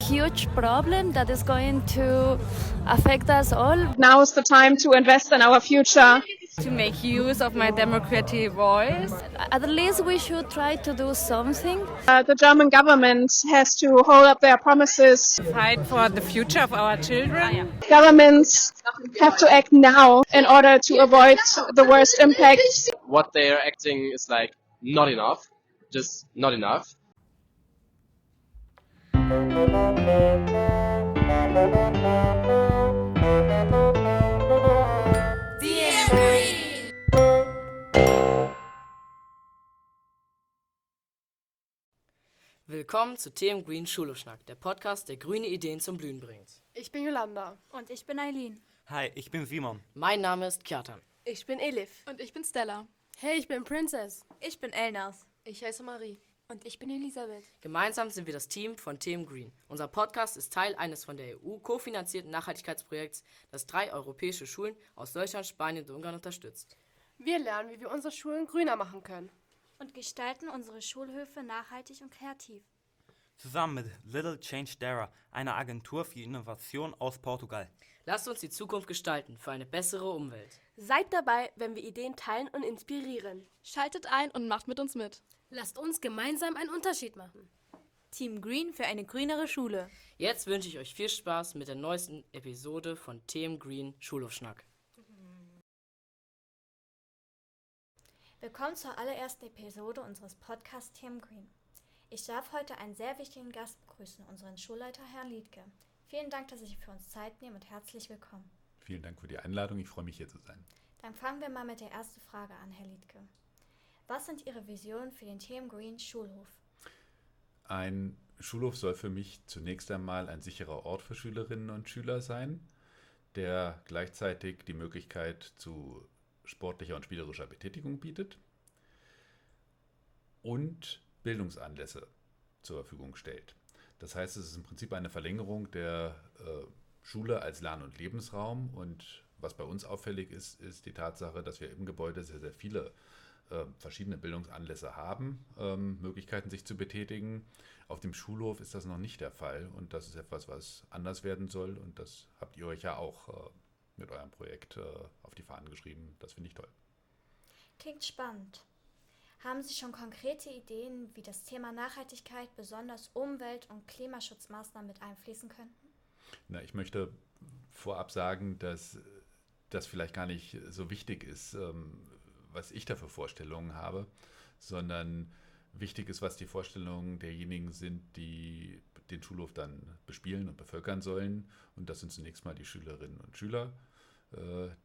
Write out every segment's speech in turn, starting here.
huge problem that is going to affect us all. Now is the time to invest in our future. To make use of my democratic voice. At least we should try to do something. The German government has to hold up their promises. Fight for the future of our children. Governments have to act now in order to avoid the worst impacts. What they are acting is like not enough, just not enough. Willkommen zu TM Green Schulhofschnack, der Podcast, der grüne Ideen zum Blühen bringt. Ich bin Yolanda. Und ich bin Eileen. Hi, ich bin Simon. Mein Name ist Kjartan. Ich bin Elif. Und ich bin Stella. Hey, ich bin Princess. Ich bin Elnas. Ich heiße Marie. Und ich bin Elisabeth. Gemeinsam sind wir das Team von TM Green. Unser Podcast ist Teil eines von der EU kofinanzierten Nachhaltigkeitsprojekts, das 3 europäische Schulen aus Deutschland, Spanien und Ungarn unterstützt. Wir lernen, wie wir unsere Schulen grüner machen können. Und gestalten unsere Schulhöfe nachhaltig und kreativ. Zusammen mit Little Change Dara, einer Agentur für Innovation aus Portugal. Lasst uns die Zukunft gestalten für eine bessere Umwelt. Seid dabei, wenn wir Ideen teilen und inspirieren. Schaltet ein und macht mit uns mit. Lasst uns gemeinsam einen Unterschied machen. Team Green für eine grünere Schule. Jetzt wünsche ich euch viel Spaß mit der neuesten Episode von TM Green Schulhofschnack. Willkommen zur allerersten Episode unseres Podcasts Team Green. Ich darf heute einen sehr wichtigen Gast begrüßen, unseren Schulleiter Herrn Liedke. Vielen Dank, dass Sie sich für uns Zeit nehmen und herzlich willkommen. Vielen Dank für die Einladung, ich freue mich hier zu sein. Dann fangen wir mal mit der ersten Frage an, Herr Liedke. Was sind Ihre Visionen für den TM Green Schulhof? Ein Schulhof soll für mich zunächst einmal ein sicherer Ort für Schülerinnen und Schüler sein, der gleichzeitig die Möglichkeit zu sportlicher und spielerischer Betätigung bietet und Bildungsanlässe zur Verfügung stellt. Das heißt, es ist im Prinzip eine Verlängerung der Schule als Lern- und Lebensraum. Und was bei uns auffällig ist, ist die Tatsache, dass wir im Gebäude sehr, sehr viele verschiedene Bildungsanlässe haben, Möglichkeiten sich zu betätigen. Auf dem Schulhof ist das noch nicht der Fall und das ist etwas, was anders werden soll und das habt ihr euch ja auch mit eurem Projekt auf die Fahnen geschrieben. Das finde ich toll. Klingt spannend. Haben Sie schon konkrete Ideen, wie das Thema Nachhaltigkeit, besonders Umwelt- und Klimaschutzmaßnahmen mit einfließen könnten? Na, ich möchte vorab sagen, dass das vielleicht gar nicht so wichtig ist, was ich da für Vorstellungen habe, sondern wichtig ist, was die Vorstellungen derjenigen sind, die den Schulhof dann bespielen und bevölkern sollen. Und das sind zunächst mal die Schülerinnen und Schüler,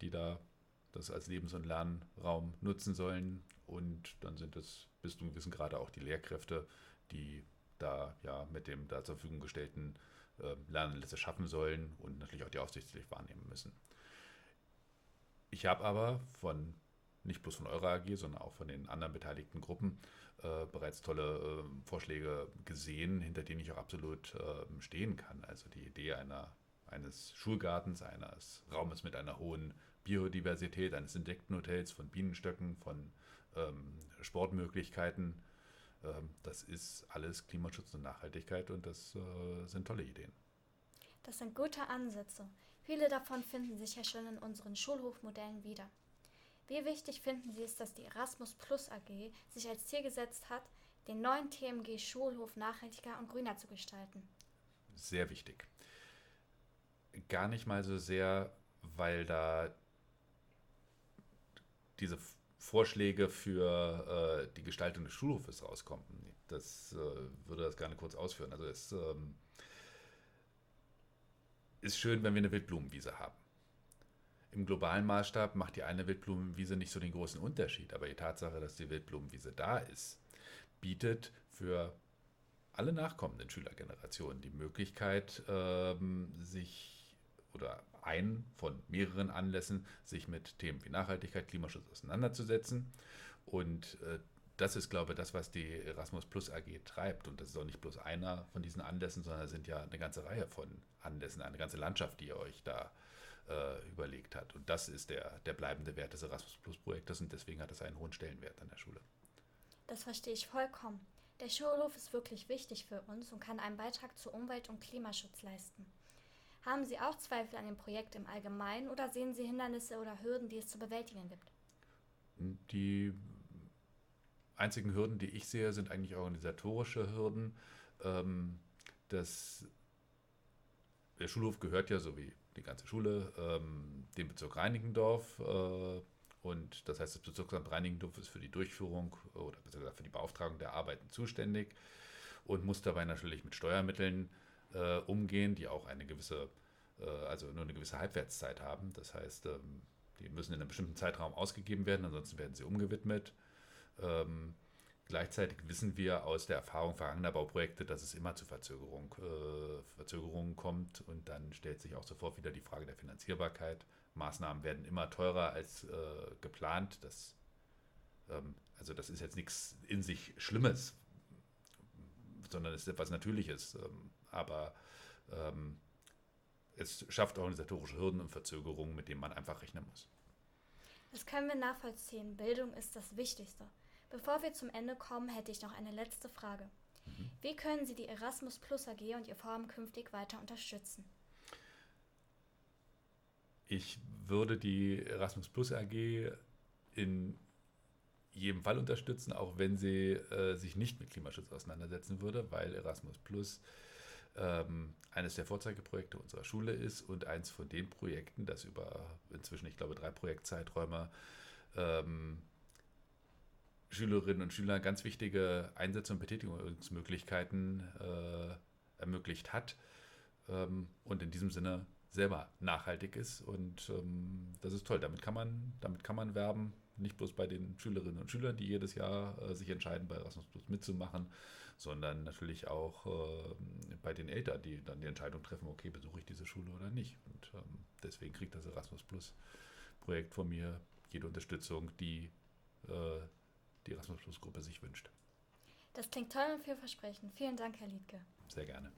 die da das als Lebens- und Lernraum nutzen sollen. Und dann sind es bis zu einem gewissen Grade auch die Lehrkräfte, die da ja mit dem da zur Verfügung gestellten Lernanlässe schaffen sollen und natürlich auch die Aufsichtspflicht wahrnehmen müssen. Ich habe aber nicht bloß von eurer AG, sondern auch von den anderen beteiligten Gruppen bereits tolle Vorschläge gesehen, hinter denen ich auch absolut stehen kann. Also die Idee eines Schulgartens, eines Raumes mit einer hohen Biodiversität, eines Insektenhotels, von Bienenstöcken, von Sportmöglichkeiten. Das ist alles Klimaschutz und Nachhaltigkeit und das sind tolle Ideen. Das sind gute Ansätze. Viele davon finden sich ja schon in unseren Schulhofmodellen wieder. Wie wichtig finden Sie es, dass die Erasmus Plus AG sich als Ziel gesetzt hat, den neuen TMG Schulhof nachhaltiger und grüner zu gestalten? Sehr wichtig. Gar nicht mal so sehr, weil da diese Vorschläge für die Gestaltung des Schulhofes rauskommen. Das würde das gerne kurz ausführen. Also es ist schön, wenn wir eine Wildblumenwiese haben. Im globalen Maßstab macht die eine Wildblumenwiese nicht so den großen Unterschied, aber die Tatsache, dass die Wildblumenwiese da ist, bietet für alle nachkommenden Schülergenerationen die Möglichkeit, einen von mehreren Anlässen sich mit Themen wie Nachhaltigkeit, Klimaschutz auseinanderzusetzen. Und das ist, glaube ich, das, was die Erasmus Plus AG treibt. Und das ist auch nicht bloß einer von diesen Anlässen, sondern es sind ja eine ganze Reihe von Anlässen, eine ganze Landschaft, die ihr euch da überlegt hat. Und das ist der bleibende Wert des Erasmus Plus Projektes und deswegen hat es einen hohen Stellenwert an der Schule. Das verstehe ich vollkommen. Der Schulhof ist wirklich wichtig für uns und kann einen Beitrag zu Umwelt- und Klimaschutz leisten. Haben Sie auch Zweifel an dem Projekt im Allgemeinen oder sehen Sie Hindernisse oder Hürden, die es zu bewältigen gibt? Die einzigen Hürden, die ich sehe, sind eigentlich organisatorische Hürden. Der Schulhof gehört ja, so wie die ganze Schule, dem Bezirk Reinickendorf. Und das heißt, das Bezirksamt Reinickendorf ist für die Durchführung oder besser gesagt für die Beauftragung der Arbeiten zuständig und muss dabei natürlich mit Steuermitteln umgehen, die auch also nur eine gewisse Halbwertszeit haben. Das heißt, die müssen in einem bestimmten Zeitraum ausgegeben werden, ansonsten werden sie umgewidmet. Gleichzeitig wissen wir aus der Erfahrung vergangener Bauprojekte, dass es immer zu Verzögerungen kommt und dann stellt sich auch sofort wieder die Frage der Finanzierbarkeit. Maßnahmen werden immer teurer als geplant. Das ist jetzt nichts in sich Schlimmes, sondern es ist etwas Natürliches. Aber es schafft organisatorische Hürden und Verzögerungen, mit denen man einfach rechnen muss. Das können wir nachvollziehen. Bildung ist das Wichtigste. Bevor wir zum Ende kommen, hätte ich noch eine letzte Frage. Wie können Sie die Erasmus Plus AG und Ihr Vorhaben künftig weiter unterstützen? Ich würde die Erasmus Plus AG in jedem Fall unterstützen, auch wenn sie sich nicht mit Klimaschutz auseinandersetzen würde, weil Erasmus Plus eines der Vorzeigeprojekte unserer Schule ist und eins von den Projekten, das über inzwischen, ich glaube, 3 Projektzeiträume Schülerinnen und Schülern ganz wichtige Einsätze und Betätigungsmöglichkeiten ermöglicht hat und in diesem Sinne selber nachhaltig ist und das ist toll. Damit kann man werben, nicht bloß bei den Schülerinnen und Schülern, die jedes Jahr sich entscheiden, bei Erasmus Plus mitzumachen, sondern natürlich auch bei den Eltern, die dann die Entscheidung treffen, okay, besuche ich diese Schule oder nicht. Und deswegen kriegt das Erasmus Plus Projekt von mir jede Unterstützung, die die Erasmus Plus Gruppe sich wünscht. Das klingt toll und vielversprechend. Vielen Dank, Herr Liedke. Sehr gerne.